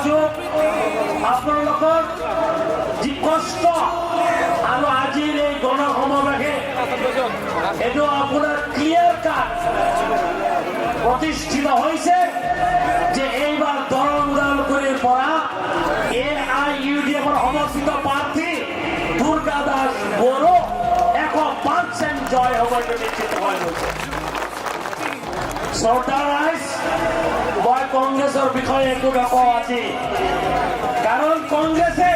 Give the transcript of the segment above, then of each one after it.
কৈছো আপোনালোকৰ যি কষ্ট আৰু আজিৰ এই গণসমাৱেশে এইটো আপোনাৰ ক্লিয়াৰ কাট প্ৰতিষ্ঠিত হৈছে যে এইবাৰ দৰং ওদালগুৰিৰ পৰা AIUDFৰ সমৰ্থিত প্ৰাৰ্থী দুৰ্গা দাস বড়ো 100% জয় হ'ব নিশ্চিত হৈ গৈছে। চৰ্দাৰ ৰাইজ, মই কংগ্ৰেছৰ বিষয়ে একো নকওঁ আজি, কাৰণ কংগ্ৰেছে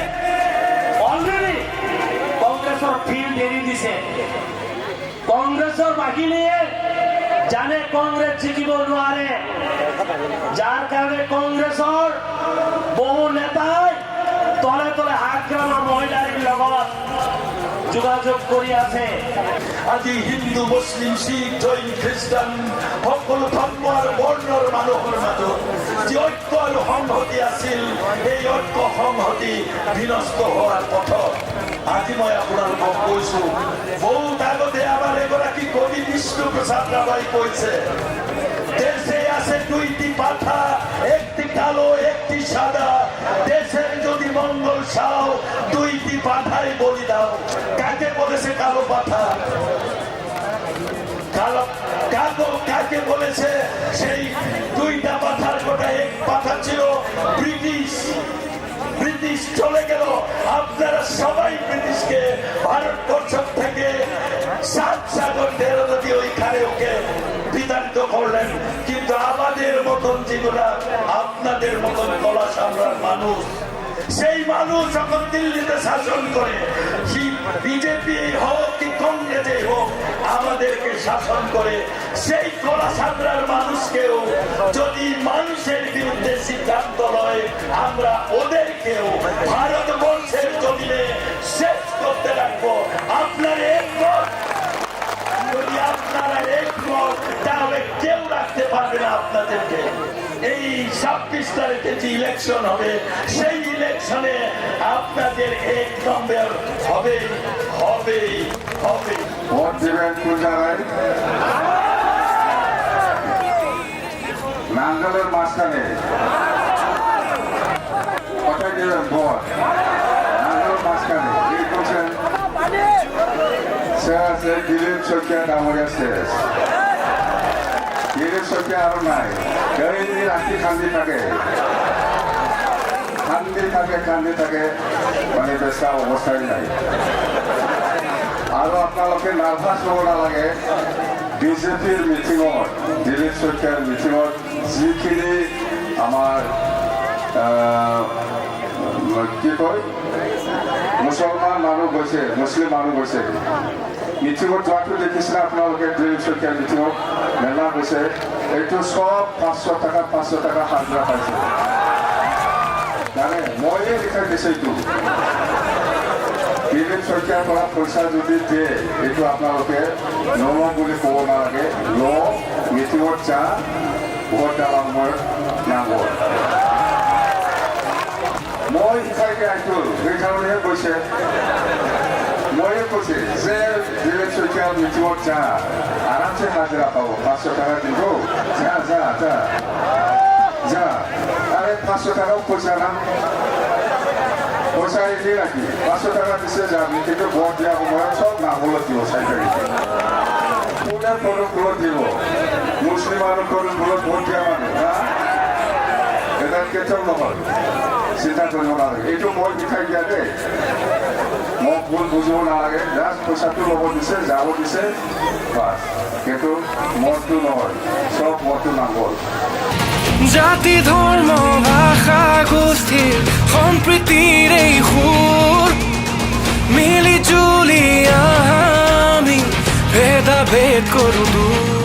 অলৰেডি কংগ্ৰেছৰ ফিল্ড এৰি দিছে। কংগ্ৰেছৰ বাহিনীয়ে জানে কংগ্ৰেছ জিকিব নোৱাৰে, যাৰ কাৰণে কংগ্ৰেছৰ বহু নেতাই তলে তলে হাগ্ৰামৰ মহিলাৰ লগত যোগাযোগ কৰি আছে। আজি হিন্দু, মুছলিম, শিখ, জৈন, খ্ৰীষ্টান সকলো ধৰ্ম আৰু বৰ্ণৰ মানুহৰ মাজত যি ঐক্য আৰু সংহতি আছিল, এই ঐক্য সংহতি বিনষ্ট হোৱাৰ পথত আজি মই আপোনালোকক কৈছো, বহুত আগতে আমাৰ এগৰাকী কবি বিষ্ণু প্ৰসাদ ৰাভাই কৈছে, দেশে আছে দুইটি পাঠা, একটি কালো একটি সাদা, দেশের যদি মঙ্গল চাও দুইটি পাঠাই বলি দাও। কাকে বলেছে কালো পাঠা? কাকে বলেছে? সেই দুইটা পাঠার কথা এক পাঠা ছিল ব্রিটিশ। ব্রিটিশ চলে গেল, আপনারা সবাই ব্রিটিশকে ভারতবর্ষ থেকে 7 সাগর 13 নদী ওইখানে ওকে বিতাড়িত করলেন। কিন্তু আমাদের মতন যেগুলা আপনাদের মতন কলা সামরার মানুষ, সেই মানুষ যখন দিল্লিতে শাসন করে, বিজেপি হোক কি কংগ্রেসে হোক, আমাদেরকে শাসন করে, সেই কলা সামরার মানুষকেও যদি মানুষের বিরুদ্ধে সিদ্ধান্ত লয়, আমরা ওদেরকেও ভারতবর্ষের জমিনে শেষ করতে রাখবো। আপনার একমত? যদি আপনারা একমত, তাহলে কেউ রাখতে পারবে না আপনাদেরকে। এই 26 তারিখে যে ইলেকশন হবে, সেই ইলেকশনে আপনাদের এক নম্বর হবে হবে হবে। ভোট দেবেন কোন জায়গায়? নাঙ্গলের মাঝখানে কোথায় দেবেন ভোট? নাঙ্গলের মাঝখানে কি করছেন? সে আছে দিলীপ শইকীয়া ডাঙরিয়া শেষ। দিলীপ শইকীয়া আৰু নাই, এই ৰাতি কান্দি থাকে মানে বেচা অৱস্থাই নাই। আৰু আপোনালোকে নাৰ্ভাছ হ'ব নালাগে। বিজেপিৰ মিটিঙত, দিলীপ শইকীয়াৰ মিটিঙত যিখিনি আমাৰ কি কয় মুছলমান মানুহ গৈছে, মুছলিম মানুহ গৈছে, মিটিঙত যোৱাটো দেখিছিলে আপোনালোকে। দিলীপ শইকীয়াৰ মিটিঙত মেলা গৈছে, এইটো চব 500 টকা হাজিৰা পাইছে। জানে ময়ে লিখাই দিছে এইটো। দিলীপ শইকীয়াৰ পৰা পইচা যদি দিয়ে, এইটো আপোনালোকে নলওঁ বুলি ক'ব নালাগে। মিটিঙত যা, ভোট দালা সময়ত নাগৰ। মই শিকাই দিয়া এইটো সেইকাৰণেহে কৈছে, ময়ে কৈছে যে দিলীপ শইকীয়াৰ মিটিঙত যা, আৰামছে হাজিৰা পাব, 500 টকা দিব, যা যা যা যা। আরে 500 টাকাও পয়সা না, পয়সা এনে রাখি 500 টাকা দিছে যাবি, কিন্তু ভোট দিয়া সময়ত সব নাঙলত দিব, চাইকারিতে কোনে কোনো ভোট দিব, মুসলিম মানুষ কোনো ভোট দিয়া মানুষ না, এটা কেতিয়াও নহয়, চিন্তা কৰিব নালাগে। এইটো মই শিকাই দিয়া দেই, মোক ভুল বুজিব নালাগে। জাষ্ট পইচাটো ল'ব দিছে, যাব দিছে, বাছ। কিন্তু মতটো নহয়, চব মতটো নাঙল। জাতি, ধৰ্ম, ভাষা, গোষ্ঠীৰ সম্প্ৰীতিৰ এই সুৰ মিলি জুলি আমি ভেদাভেদ কৰোঁ দূৰ।